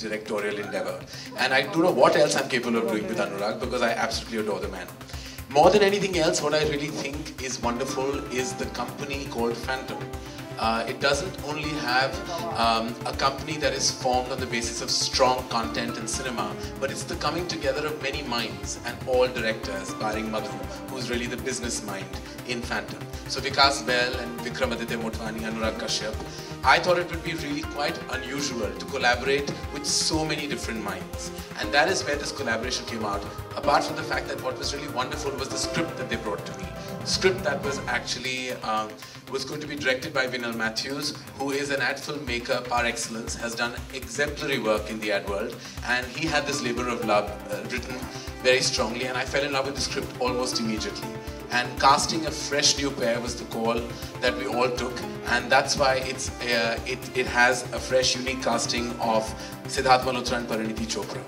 directorial endeavor. And I don't know what else I'm capable of doing with Anurag because I absolutely adore the man. More than anything else, what I really think is wonderful is the company called Phantom. It doesn't only have a company that is formed on the basis of strong content and cinema, but it's the coming together of many minds and all directors, barring Madhu, who's really the business mind in Phantom. So Vikas Bell and Vikramaditya Motwani, Anurag Kashyap. I thought it would be really quite unusual to collaborate with so many different minds. And that is where this collaboration came out. Apart from the fact that what was really wonderful was the script that they brought to me. Script that was actually was going to be directed by Vinal Matthews, who is an ad filmmaker par excellence, has done exemplary work in the ad world, and he had this labor of love written very strongly, and I fell in love with the script almost immediately. And casting a fresh new pair was the call that we all took, and that's why it has a fresh, unique casting of Siddharth Malhotra and Parineeti Chopra.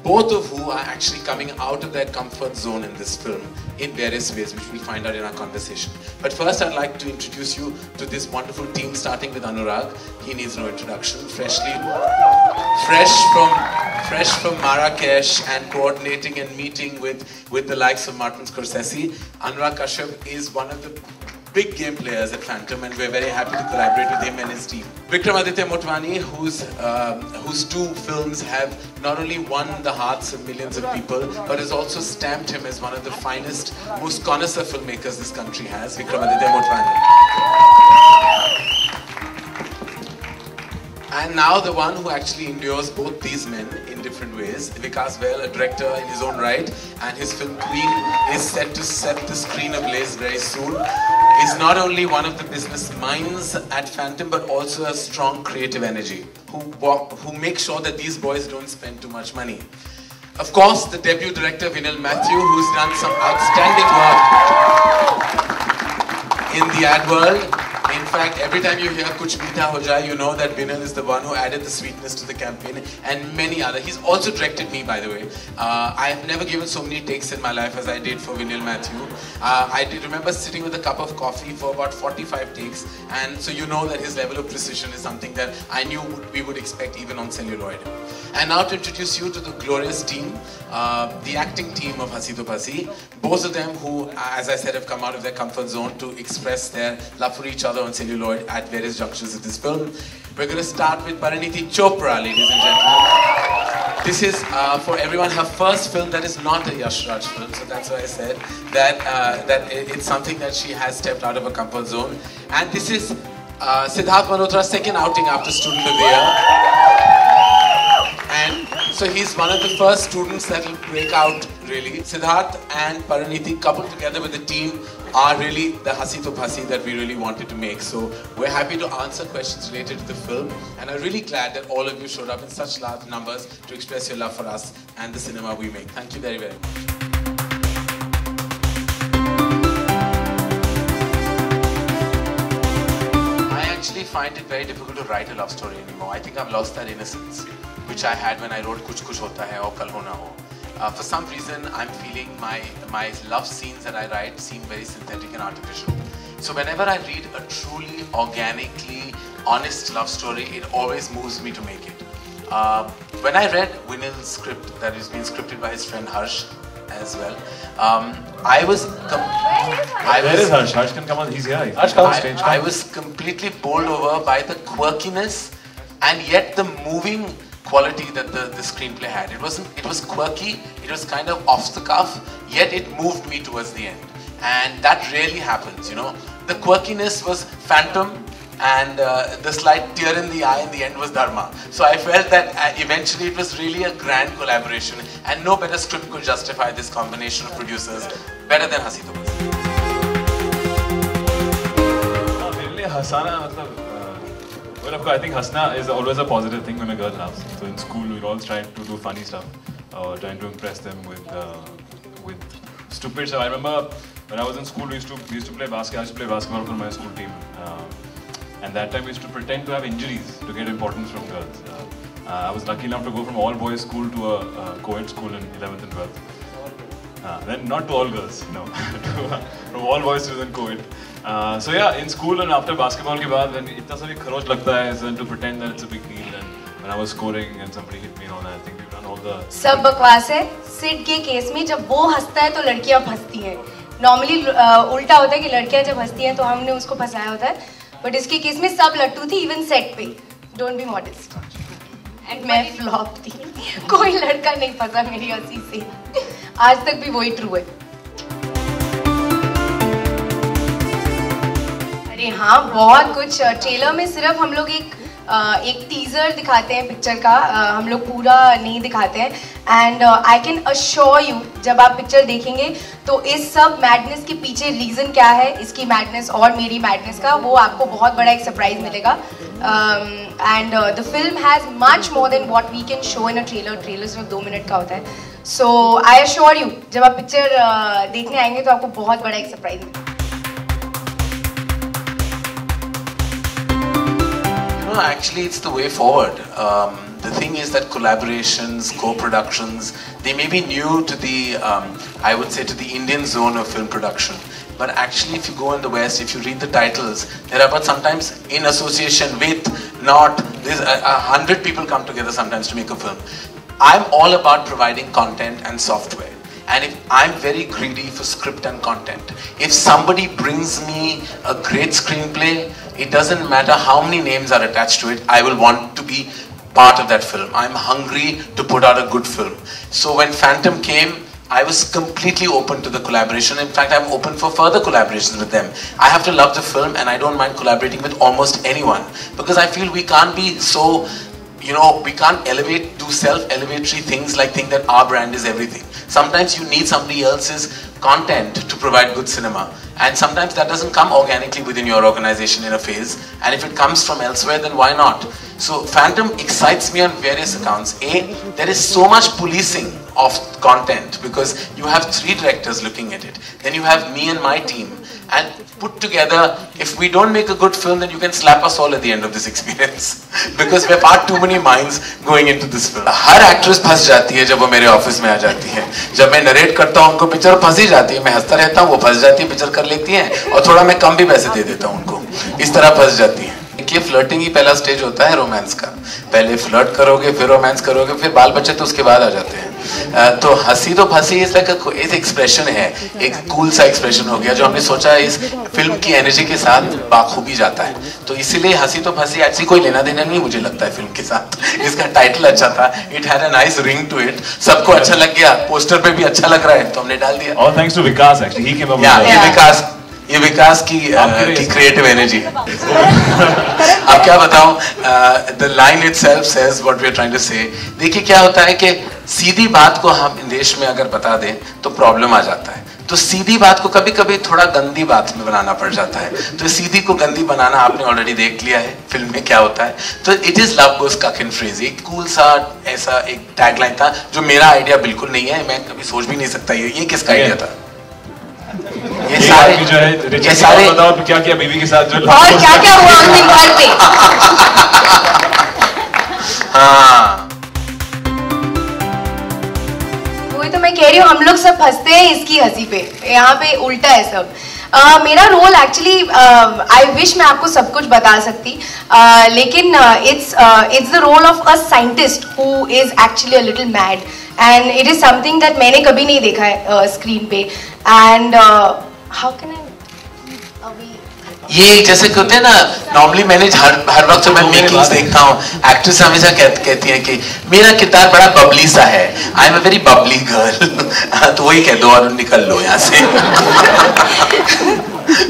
Both of who are actually coming out of their comfort zone in this film in various ways, which we'll find out in our conversation. But first, I'd like to introduce you to this wonderful team, starting with Anurag. He needs no introduction. Fresh from Marrakesh and coordinating and meeting with the likes of Martin Scorsese. Anurag Kashyap is one of the big game players at Phantom, and we're very happy to collaborate with him and his team. Vikramaditya Motwani, whose two films have not only won the hearts of millions of people, but has also stamped him as one of the finest, most connoisseur filmmakers this country has. Vikramaditya Motwani. And now the one who actually endures both these men in different ways, Vikas Bell, a director in his own right, and his film Queen is set to set the screen ablaze very soon, is not only one of the business minds at Phantom, but also a strong creative energy, who make sure that these boys don't spend too much money. Of course, the debut director Vinal Matthew, who's done some outstanding work in the ad world. In fact, every time you hear Kuch Meetha Ho Jaye, you know that Vinal is the one who added the sweetness to the campaign, and many other. He's also directed me, by the way. I have never given so many takes in my life as I did for Vinal Matthew. I did remember sitting with a cup of coffee for about 45 takes, and so you know that his level of precision is something that I knew we would expect even on celluloid. And now to introduce you to the glorious team, the acting team of Hasi To Phasi. Both of them who, as I said, have come out of their comfort zone to express their love for each other on celluloid at various junctures of this film. We're going to start with Parineeti Chopra, ladies and gentlemen. This is, for everyone, her first film that is not a Yash Raj film, so that's why I said that it's something that she has stepped out of her comfort zone. And this is Siddharth Malhotra's second outing after Student of the Year. And so he's one of the first students that will break out, really. Siddharth and Parineeti coupled together with the team are really the Hasi To Phasi that we really wanted to make. So we're happy to answer questions related to the film, and I'm really glad that all of you showed up in such large numbers to express your love for us and the cinema we make. Thank you very, very much. I actually find it very difficult to write a love story anymore. I think I've lost that innocence which I had when I wrote Kuch Kuch Hota Hai or Kal Ho Na Ho. For some reason, I'm feeling my love scenes that I write seem very synthetic and artificial. So whenever I read a truly, organically, honest love story, it always moves me to make it. When I read Vinal's script that is being scripted by his friend Harsh as well, I was... Where is Harsh? Harsh can come on, he's here. Harsh, come on stage. I was completely bowled over by the quirkiness and yet the moving quality that the screenplay had. It was quirky, it was kind of off the cuff, yet it moved me towards the end. And that rarely happens, you know. The quirkiness was Phantom, and the slight tear in the eye in the end was Dharma. So I felt that eventually it was really a grand collaboration, and no better script could justify this combination of producers better than Hasi To Phasi. Well, of course, I think Hasna is always a positive thing when a girl laughs. So in school, we're all trying to do funny stuff, trying to impress them with stupid stuff. I remember when I was in school, we used to play basketball. I used to play basketball for my school team, and that time we used to pretend to have injuries to get importance from girls. I was lucky enough to go from all boys school to a co-ed school in 11th and 12th. Then not to all girls, no, from all boys to then co-ed. So yeah, in school and after basketball के बाद when इतना सा भी खरोच लगता है, then to pretend that it's a big deal, and when I was scoring and somebody hit me and all that. I think we've done all the. सब बकवास है. सिड के केस में जब वो हंसता है तो लड़कियां फंसती हैं. नॉर्मली उल्टा होता है कि लड़कियां जब हंसती हैं तो हमने उसको फंसाया होता है. बट इसके केस में सब लट्टू थी, इवन सेट पे. Don't be modest. एंड मैं फ्लॉप थी. कोई लड़का नहीं फंसा मेरी हंसी से. आज तक भी वही ट्रू है. अरे हाँ, बहुत कुछ. ट्रेलर में सिर्फ हम लोग एक टीजर दिखाते हैं पिक्चर का. हम लोग पूरा नहीं दिखाते हैं. And I can assure you, जब आप पिक्चर देखेंगे तो इस सब मैडनेस के पीछे रीज़न क्या है, इसकी मैडनेस और मेरी मैडनेस का, वो आपको बहुत बड़ा एक सरप्राइज मिलेगा. And the film has much more than what we can show in a trailer. Trailer सिर्फ 2 मिनट का होता है. सो आई अश्योर यू, जब आप पिक्चर देखने आएंगे तो आपको बहुत बड़ा एक सरप्राइज मिलेगा. No, actually, it's the way forward. The thing is that collaborations, co-productions, they may be new to the, I would say, to the Indian zone of film production. But actually, if you go in the West, if you read the titles, there are but sometimes in association with, not this. 100 people come together sometimes to make a film. I'm all about providing content and software. And if I'm very greedy for script and content, if somebody brings me a great screenplay, it doesn't matter how many names are attached to it, I will want to be part of that film. I'm hungry to put out a good film. So when Phantom came, I was completely open to the collaboration. In fact, I'm open for further collaborations with them. I have to love the film and I don't mind collaborating with almost anyone. Because I feel we can't be so, we can't do self-elevatory things like think that our brand is everything. Sometimes you need somebody else's content to provide good cinema. And sometimes that doesn't come organically within your organization in a phase. And if it comes from elsewhere, then why not? So Phantom excites me on various accounts. There is so much policing of content because you have 3 directors looking at it. Then you have me and my team. And put together, if we don't make a good film, then you can slap us all at the end of this experience. Because we're far too many minds going into this film. Her actress फंस जाती है जब वो मेरे office में आ जाती है. जब मैं नरेट करता हूँ उनको पिक्चर फंस ही जाती है. मैं हंसता रहता हूँ, वो फंस जाती है, पिक्चर कर लेती है और थोड़ा मैं कम भी पैसे दे देता हूँ उनको. इस तरह फंस जाती है. देखिए, फ्लर्टिंग ही पहला स्टेज होता है रोमांस का. पहले फ्लर्ट करोगे, फिर रोमांस करोगे, फिर बाल बच्चे तो उसके बाद आ जाते हैं. तो हंसी तो फंसी इस एक्सप्रेशन है, एक कूल सा एक्सप्रेशन हो गया जो हमने सोचा इस फिल्म की एनर्जी के साथ बाखूबी जाता है. तो इसीलिए हंसी तो फंसी ऐसी कोई लेना देना नहीं मुझे लगता है फिल्म के साथ. इसका टाइटल अच्छा था, it had a nice ring to it. सबको अच्छा लग गया, पोस्टर पे भी अच्छा लग रहा है तो हमने डाल दिया. All thanks to Vikas actually, he came up with ये विकास की क्रिएटिव एनर्जी. अब क्या बताऊं, the line itself says what we are trying to say. देखिए क्या होता है कि सीधी बात को हम देश में अगर बता दें तो प्रॉब्लम आ जाता है. तो सीधी बात को कभी कभी थोड़ा गंदी बात में बनाना पड़ जाता है. तो सीधी को गंदी बनाना आपने ऑलरेडी देख लिया है फिल्म में क्या होता है. तो इट इज लव गोस कक इन फ्रेज. एक कूल सा ऐसा एक टैगलाइन था जो मेरा आइडिया बिल्कुल नहीं है. मैं कभी सोच भी नहीं सकता ये किसका आइडिया था. ये सारे बताओ क्या किया बीवी के साथ जो और क्या क्या हुआ उस दिन घर पे. हाँ, वही तो मैं कह रही हूँ, हम लोग सब हंसते हैं इसकी हंसी पे. यहाँ पे उल्टा है सब. मेरा रोल एक्चुअली, आई विश मैं आपको सब कुछ बता सकती, लेकिन it's the role of a scientist who is actually a little mad. And it is something that मैंने कभी नहीं देखा है स्क्रीन पे. एंड हाउ कैन आई, ये जैसे कहते हैं ना, नॉर्मली मैंने हर वक्त जब मैं मेकिंग्स देखता हूँ एक्ट्रेस हमेशा कहती हैं कि मेरा किरदार बड़ा बबली सा है. I am a very bubbly girl. तो वही कह दो और निकल लो यहाँ से.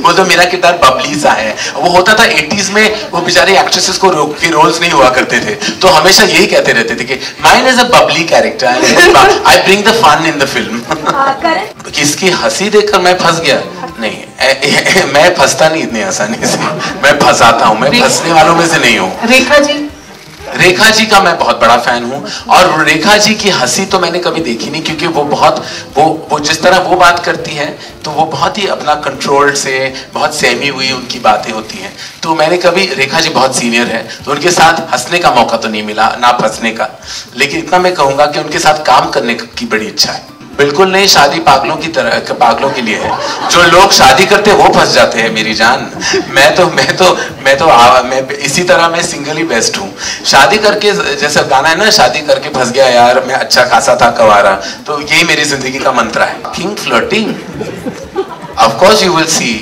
वो तो मेरा किरदार बबली सा है. वो होता था 80s में, वो बेचारे एक्ट्रेसेस को के रोल्स नहीं हुआ करते थे तो हमेशा यही कहते रहते थे कि mine is a bubbly character, I bring the fun in the film. किसकी हंसी देखकर मैं फंस गया? नहीं, मैं फंसता नहीं इतनी आसानी से. मैं फंसाता हूँ. मैं फंसने वालों में से नहीं हूँ. रेखा जी का मैं बहुत बड़ा फैन हूँ. और रेखा जी की हंसी तो मैंने कभी देखी नहीं, क्योंकि वो जिस तरह वो बात करती है तो वो बहुत ही अपना कंट्रोल से, बहुत सहमी हुई उनकी बातें होती हैं. तो मैंने कभी, रेखा जी बहुत सीनियर है तो उनके साथ हंसने का मौका तो नहीं मिला, ना फंसने का. लेकिन इतना मैं कहूँगा कि उनके साथ काम करने की बड़ी इच्छा है. बिल्कुल नहीं, शादी पागलों की तरह, पागलों के लिए है। जो लोग शादी करते वो फंस जाते हैं मेरी जान। मैं इसी तरह मैं सिंगल ही बेस्ट हूँ। शादी करके, जैसे गाना है ना, शादी करके फंस गया यार, मैं अच्छा खासा था कवारा, तो यही मेरी जिंदगी का मंत्र है। King flirting, of course you will see,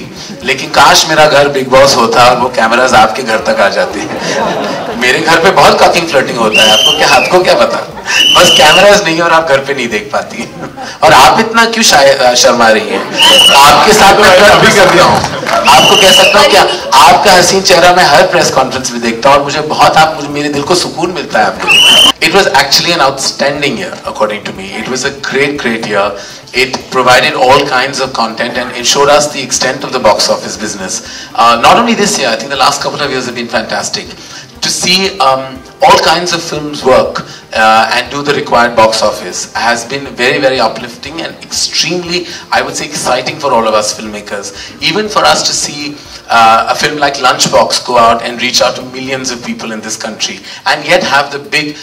लेकिन काश मेरा घर बिग बॉस होता और वो कैमरास आपके घर तक आ जाते हैं। मेरे घर पे बहुत काकिंग फ्लर्टिंग होता है, आपको क्या पता, बस कैमरास नहीं और आप घर पे नहीं देख पाती। और आप इतना क्यों शर्मा रही हैं? आपके साथ मैं फ्लर्ट भी कर रहा हूँ, आपको कह सकता हूँ क्या, आपका हसीन चेहरा मैं हर प्रेस कॉन्फ्रेंस में देखता हूँ और मुझे मेरे दिल को सुकून मिलता है आपको। It was actually an outstanding year according to me. It was a great year. It provided all kinds of content and it showed us the extent of the box office business. Not only this year, I think the last couple of years have been fantastic. To see all kinds of films work and do the required box office has been very uplifting and extremely, I would say, exciting for all of us filmmakers. Even for us to see a film like Lunchbox go out and reach out to millions of people in this country and yet have the big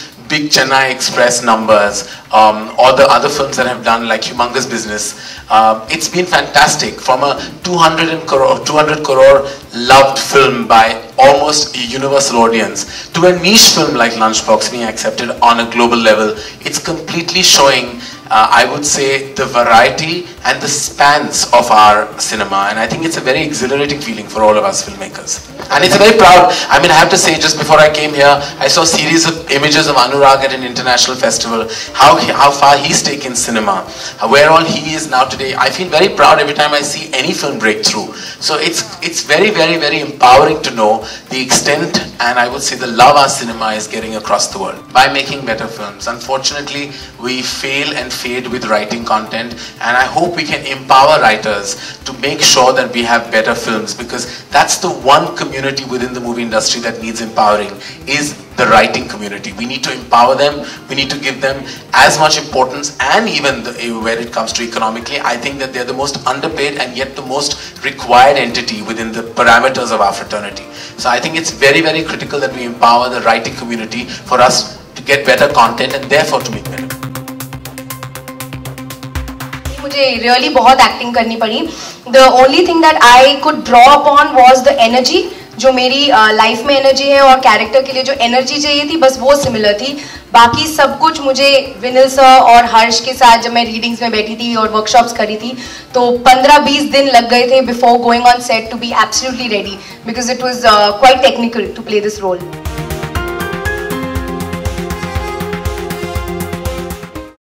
Chennai Express numbers, or the other films that have done like Humongous Business. It's been fantastic. From a 200 crore loved film by almost a universal audience to a niche film like Lunchbox being accepted on a global level. It's completely showing, I would say, the variety and the spans of our cinema, and I think it's a very exhilarating feeling for all of us filmmakers. And it's very proud. I mean, I have to say, just before I came here, I saw a series of images of Anurag at an international festival, how far he's taken cinema, where all he is now today. I feel very proud every time I see any film break through. So it's very empowering to know the extent, and I would say the love our cinema is getting across the world by making better films. Unfortunately, we fail and fade with writing content, and I hope we can empower writers to make sure that we have better films, because that's the one community within the movie industry that needs empowering, is the writing community. We need to empower them, we need to give them as much importance, and even where it comes to economically, I think that they're the most underpaid and yet the most required entity within the parameters of our fraternity. So I think it's very critical that we empower the writing community for us to get better content and therefore to make better. मुझे really बहुत acting करनी पड़ी. The only thing that I could draw upon was the energy. जो मेरी life में energy है और character के लिए जो एनर्जी चाहिए थी, बस वो सिमिलर थी. बाकी सब कुछ मुझे विनिल सर और हर्ष के साथ जब मैं रीडिंग्स में बैठी थी और वर्कशॉप्स करी थी, तो 15-20 दिन लग गए थे before going on set to be absolutely ready, because it was quite technical to play this role.